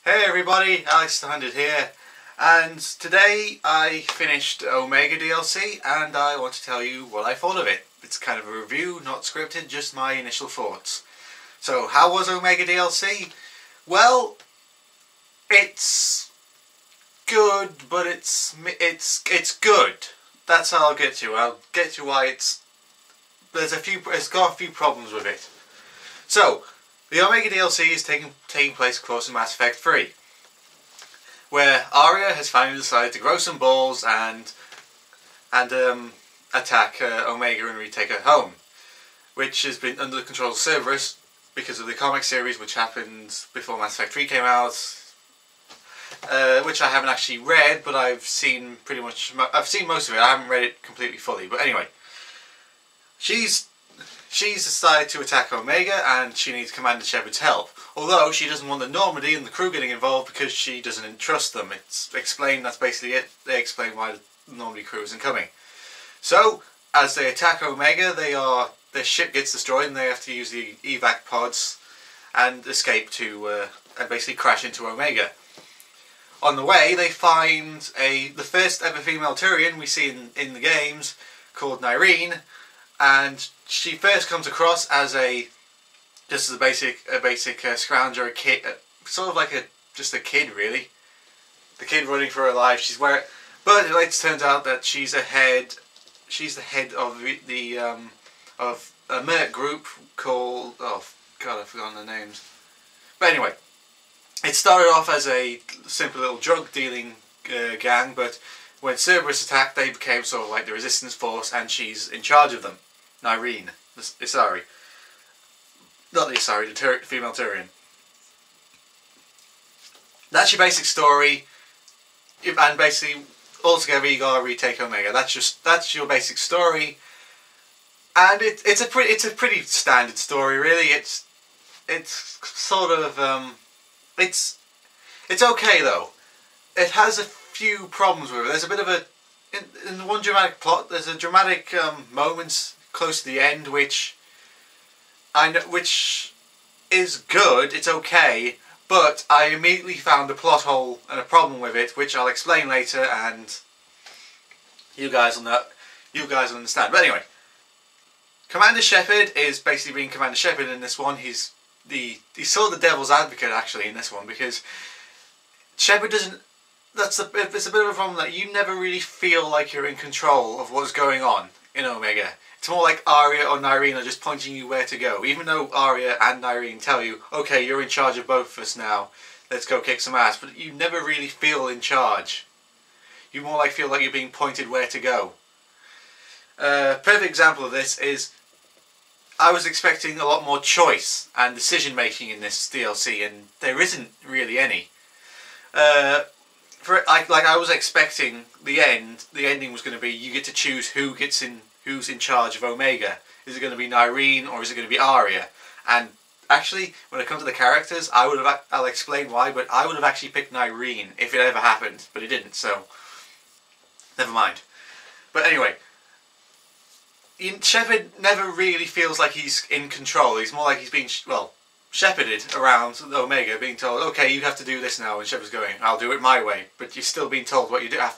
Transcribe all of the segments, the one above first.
Hey everybody, Alex the Hundred here, and today I finished Omega DLC and I want to tell you what I thought of it. It's kind of a review, not scripted, just my initial thoughts. So, how was Omega DLC? Well, it's good, but it's good. That's how I'll get to. I'll get to why it's got a few problems with it. So, the Omega DLC is taking place, of course, in Mass Effect 3, where Aria has finally decided to grow some balls and attack Omega and retake her home, which has been under the control of Cerberus because of the comic series which happened before Mass Effect 3 came out, which I haven't actually read, but I've seen most of it. I haven't read it completely fully, but anyway, she's decided to attack Omega and she needs Commander Shepard's help. Although she doesn't want the Normandy and the crew getting involved because she doesn't trust them. It's explained, that's basically it. They explain why the Normandy crew isn't coming. So, as they attack Omega, their ship gets destroyed and they have to use the evac pods and escape to, and basically crash into Omega. On the way, they find the first ever female Turian we see in the games, called Nyreen, and she first comes across as just as a basic scrounger, a kid, sort of like just a kid really. The kid running for her life. But it later turns out that she's the head of a merc group called, oh god, I've forgotten the names. But anyway, it started off as a simple little drug dealing gang, but when Cerberus attacked, they became sort of like the resistance force, and she's in charge of them. Nyreen, the female Turian. That's your basic story, and basically, altogether you gotta retake Omega. That's your basic story, and it's a pretty standard story, really. It's sort of it's okay though. It has a few problems with it. There's a bit of in one dramatic plot. There's a dramatic moments close to the end, which is good. It's okay, but I immediately found a plot hole and a problem with it, which I'll explain later, and you guys will understand. But anyway, Commander Shepard is basically being Commander Shepard in this one. He's sort of the devil's advocate actually in this one, because Shepard doesn't. It's a bit of a problem that you never really feel like you're in control of what's going on in Omega. It's more like Aria or Nyreen are just pointing you where to go. Even though Aria and Nyreen tell you, okay, you're in charge of both of us now, let's go kick some ass. But you never really feel in charge. You more like feel like you're being pointed where to go. Perfect example of this is, I was expecting a lot more choice and decision making in this DLC, and there isn't really any. I was expecting the ending was going to be you get to choose who's in charge of Omega. Is it going to be Nyreen or is it going to be Aria? And actually, when it comes to the characters, I'll explain why, but I would have actually picked Nyreen if it ever happened, but it didn't, so never mind. But anyway, Shepard never really feels like he's in control. He's more like he's being, shepherded around Omega, being told, okay, you have to do this now, and Shepard's going, I'll do it my way, but you're still being told what you're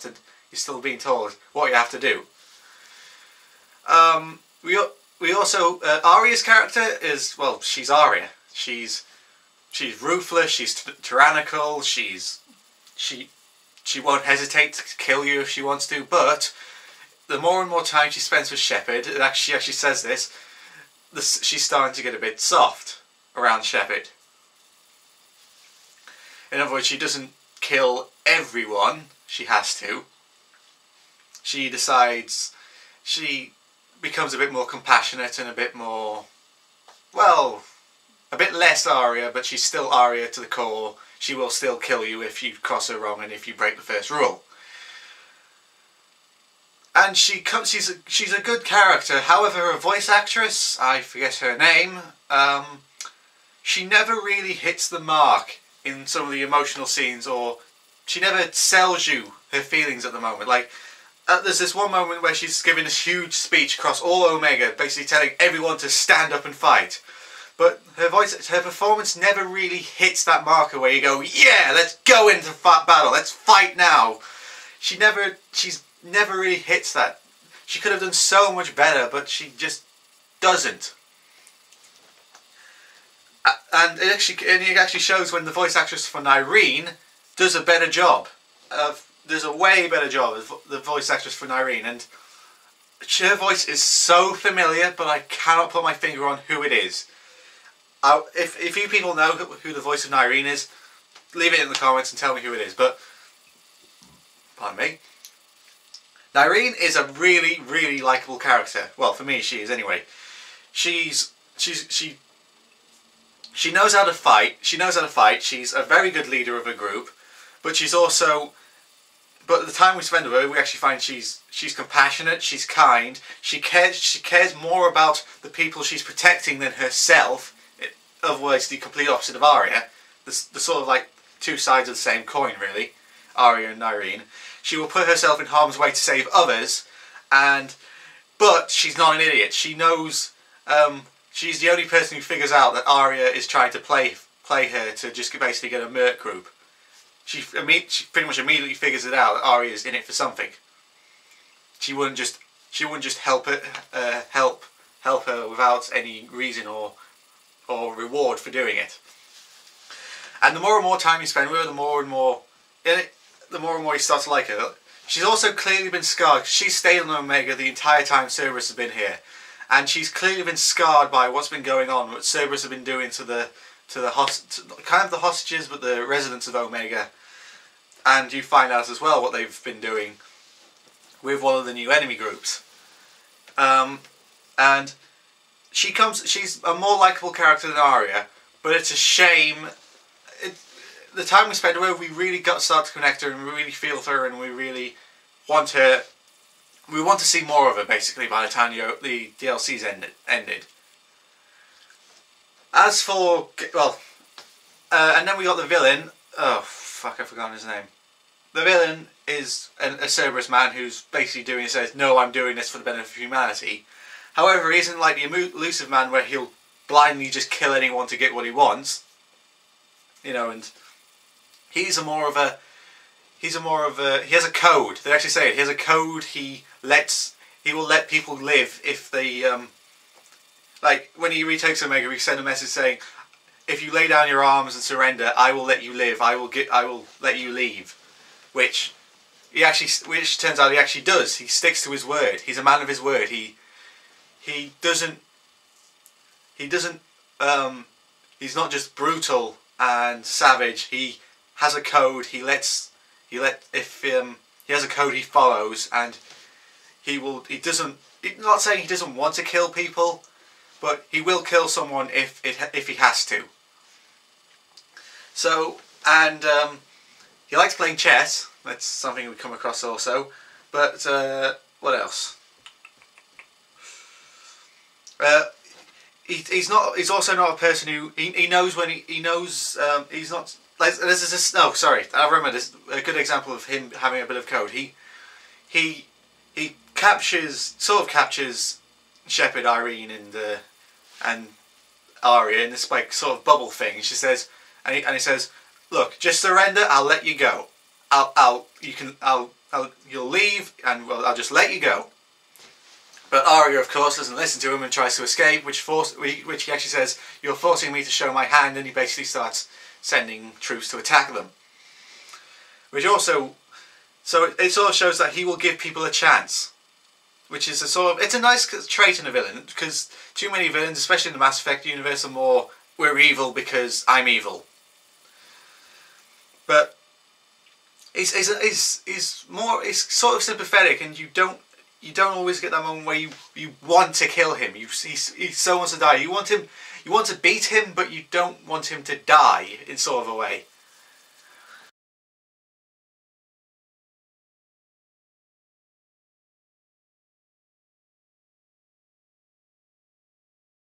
still being told what you have to do. We also, Aria's character is, well, she's Aria. She's ruthless, she's tyrannical, she won't hesitate to kill you if she wants to, but the more and more time she spends with Shepard, she actually says this, she's starting to get a bit soft around Shepard. In other words, she doesn't kill everyone she has to. She decides, she becomes a bit more compassionate and a bit more, well, a bit less Aria, but she's still Aria to the core. She will still kill you if you cross her wrong and if you break the first rule. And she's a good character. However, her voice actress, I forget her name, she never really hits the mark in some of the emotional scenes, or she never sells you her feelings at the moment. Like, there's this one moment where she's giving this huge speech across all Omega, basically telling everyone to stand up and fight. but her performance never really hits that marker where you go, yeah, let's go into battle, let's fight now. She's never really hits that. She could have done so much better, but she just doesn't. And it actually shows when the voice actress for Nyreen does a better job. Does a way better job of the voice actress for Nyreen, and her voice is so familiar, but I cannot put my finger on who it is. If you people know who the voice of Nyreen is, leave it in the comments and tell me who it is. But pardon me. Nyreen is a really, really likable character. Well, for me, she is anyway. She knows how to fight. She knows how to fight. She's a very good leader of a group, but she's also. But the time we spend with her, we actually find she's compassionate. She's kind. She cares more about the people she's protecting than herself. Otherwise, the complete opposite of Arya. The sort of like two sides of the same coin, really. Arya and Nyreen. She will put herself in harm's way to save others, but she's not an idiot. She knows. She's the only person who figures out that Arya is trying to play her to just basically get a merc group. She pretty much immediately figures it out that Arya is in it for something. She wouldn't just help her without any reason or reward for doing it. And the more and more time you spend with her, the more and more you start to like her. She's also clearly been scarred. She's stayed on Omega the entire time Cerberus has been here. And she's clearly been scarred by what's been going on, what Cerberus have been doing to the hostages, but the residents of Omega. And you find out as well what they've been doing with one of the new enemy groups. And she's a more likable character than Arya, but it's a shame. The time we spend with her, we really start to connect her, and we really feel for her, and we really want her. We want to see more of her, basically, by the time the DLC's ended. As for... well... and then we got the villain. Oh, fuck, I've forgotten his name. The villain is a Cerberus man who's basically says, no, I'm doing this for the benefit of humanity. However, he isn't like the elusive man where he'll blindly just kill anyone to get what he wants. You know, and he has a code. They actually say it. He has a code. He will let people live if they like when he retakes Omega, we send a message saying, if you lay down your arms and surrender, I will let you live. I will let you leave. Which turns out he actually does. He sticks to his word. He's a man of his word. He doesn't he's not just brutal and savage. He has a code. He has a code he follows, and not saying he doesn't want to kill people, but he will kill someone if he has to. So, and he likes playing chess. That's something we come across also. But what else? He's also not a person who he knows when he knows he's not. Like, no, sorry. I remember this. A good example of him having a bit of code. He captures Shepard, Irene, and Arya in this like sort of bubble thing. She says, and he says, "Look, just surrender. I'll let you go. You'll leave, and well, I'll just let you go." But Arya, of course, doesn't listen to him and tries to escape, which he actually says, "You're forcing me to show my hand," and he basically starts sending troops to attack them. Which also, so it sort of shows that he will give people a chance, which is it's a nice trait in a villain, because too many villains, especially in the Mass Effect universe, are more, we're evil because I'm evil. But he's sort of sympathetic, and you don't always get that moment where you want to kill him. He so wants to die. You want to beat him, but you don't want him to die in sort of a way.